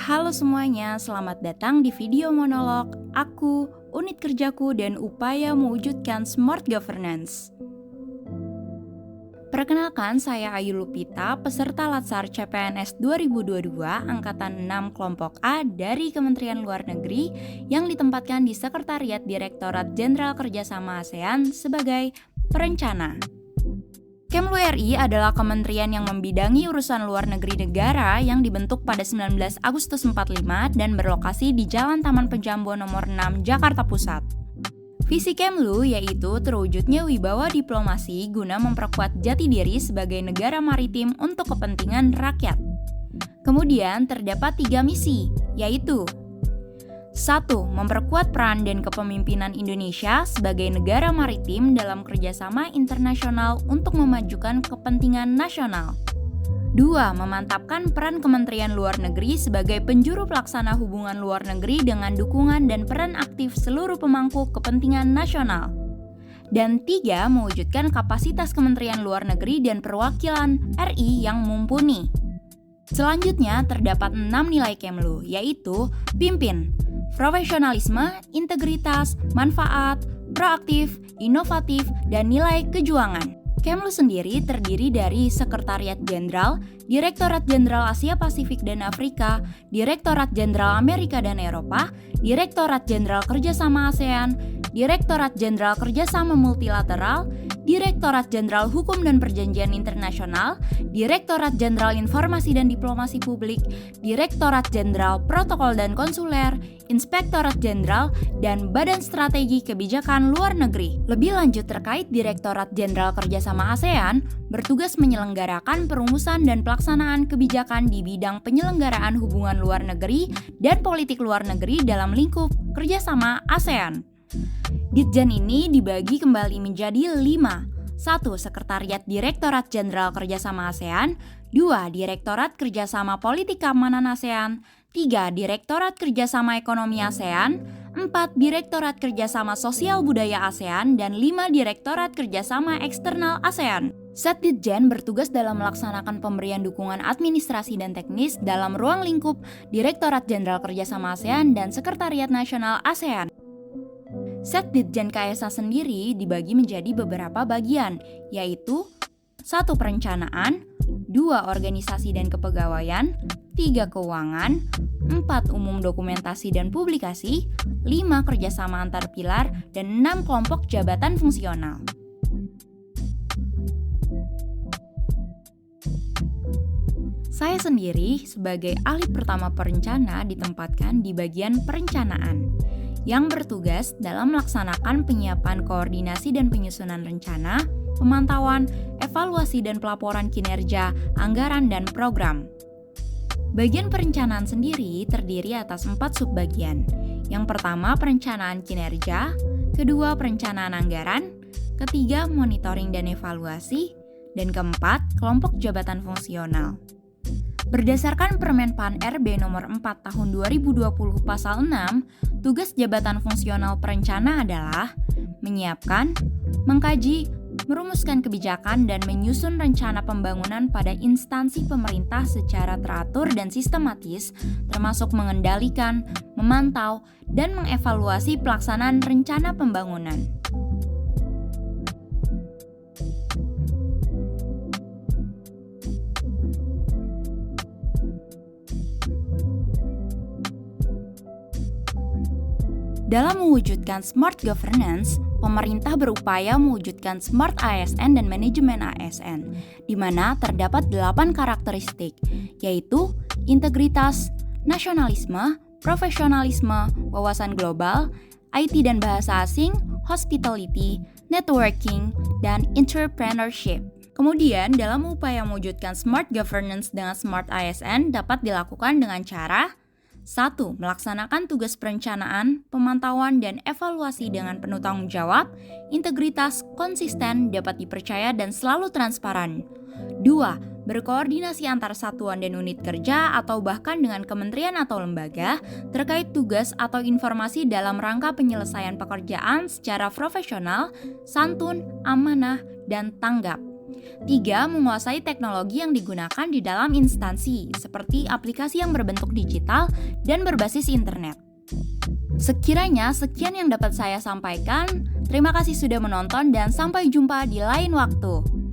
Halo semuanya, selamat datang di video monolog Aku, Unit Kerjaku, dan Upaya Mewujudkan Smart Governance. Perkenalkan, saya Ayu Lupita, peserta Latsar CPNS 2022 Angkatan 6 Kelompok A dari Kementerian Luar Negeri yang ditempatkan di Sekretariat Direktorat Jenderal Kerjasama ASEAN sebagai perencana. Kemlu RI adalah kementerian yang membidangi urusan luar negeri negara yang dibentuk pada 19 Agustus 45 dan berlokasi di Jalan Taman Penjambo nomor 6, Jakarta Pusat. Visi Kemlu yaitu terwujudnya wibawa diplomasi guna memperkuat jati diri sebagai negara maritim untuk kepentingan rakyat. Kemudian terdapat 3 misi, yaitu 1. Memperkuat peran dan kepemimpinan Indonesia sebagai negara maritim dalam kerjasama internasional untuk memajukan kepentingan nasional. 2. Memantapkan peran Kementerian Luar Negeri sebagai penjuru pelaksana hubungan luar negeri dengan dukungan dan peran aktif seluruh pemangku kepentingan nasional. Dan 3. Mewujudkan kapasitas Kementerian Luar Negeri dan perwakilan RI yang mumpuni. Selanjutnya terdapat 6 nilai Kemlu, yaitu pimpin, profesionalisme, integritas, manfaat, proaktif, inovatif, dan nilai kejuangan. Kemlu sendiri terdiri dari Sekretariat Jenderal, Direktorat Jenderal Asia Pasifik dan Afrika, Direktorat Jenderal Amerika dan Eropa, Direktorat Jenderal Kerjasama ASEAN, Direktorat Jenderal Kerjasama Multilateral, Direktorat Jenderal Hukum dan Perjanjian Internasional, Direktorat Jenderal Informasi dan Diplomasi Publik, Direktorat Jenderal Protokol dan Konsuler, Inspektorat Jenderal, dan Badan Strategi Kebijakan Luar Negeri. Lebih lanjut terkait Direktorat Jenderal Kerjasama ASEAN, bertugas menyelenggarakan perumusan dan pelaksanaan kebijakan di bidang penyelenggaraan hubungan luar negeri dan politik luar negeri dalam lingkup kerjasama ASEAN. Ditjen ini dibagi kembali menjadi 5. 1. Sekretariat Direktorat Jenderal Kerjasama ASEAN. 2. Direktorat Kerjasama Politik Keamanan ASEAN. 3. Direktorat Kerjasama Ekonomi ASEAN. 4. Direktorat Kerjasama Sosial Budaya ASEAN. Dan 5. Direktorat Kerjasama Eksternal ASEAN. Setditjen bertugas dalam melaksanakan pemberian dukungan administrasi dan teknis dalam ruang lingkup Direktorat Jenderal Kerjasama ASEAN dan Sekretariat Nasional ASEAN. Setditjen KSA sendiri dibagi menjadi beberapa bagian, yaitu 1. Perencanaan, 2. Organisasi dan kepegawaian, 3. Keuangan, 4. Umum dokumentasi dan publikasi, 5. Kerjasama antar pilar, dan 6. Kelompok jabatan fungsional. Saya sendiri sebagai ahli pertama perencana ditempatkan di bagian perencanaan, yang bertugas dalam melaksanakan penyiapan koordinasi dan penyusunan rencana, pemantauan, evaluasi dan pelaporan kinerja, anggaran, dan program. Bagian perencanaan sendiri terdiri atas 4 subbagian. Yang pertama, perencanaan kinerja, kedua, perencanaan anggaran, ketiga, monitoring dan evaluasi, dan keempat, kelompok jabatan fungsional. Berdasarkan Permen-PAN RB nomor 4 tahun 2020 pasal 6, tugas jabatan fungsional perencana adalah menyiapkan, mengkaji, merumuskan kebijakan, dan menyusun rencana pembangunan pada instansi pemerintah secara teratur dan sistematis, termasuk mengendalikan, memantau, dan mengevaluasi pelaksanaan rencana pembangunan. Dalam mewujudkan smart governance, pemerintah berupaya mewujudkan smart ASN dan manajemen ASN, di mana terdapat 8 karakteristik, yaitu integritas, nasionalisme, profesionalisme, wawasan global, IT dan bahasa asing, hospitality, networking, dan entrepreneurship. Kemudian, dalam upaya mewujudkan smart governance dengan smart ASN dapat dilakukan dengan cara 1. Melaksanakan tugas perencanaan, pemantauan, dan evaluasi dengan penuh tanggung jawab, integritas, konsisten, dapat dipercaya, dan selalu transparan. 2. Berkoordinasi antar satuan dan unit kerja atau bahkan dengan kementerian atau lembaga terkait tugas atau informasi dalam rangka penyelesaian pekerjaan secara profesional, santun, amanah, dan tanggap. 3. Menguasai teknologi yang digunakan di dalam instansi, seperti aplikasi yang berbentuk digital dan berbasis internet. Sekiranya sekian yang dapat saya sampaikan. Terima kasih sudah menonton dan sampai jumpa di lain waktu.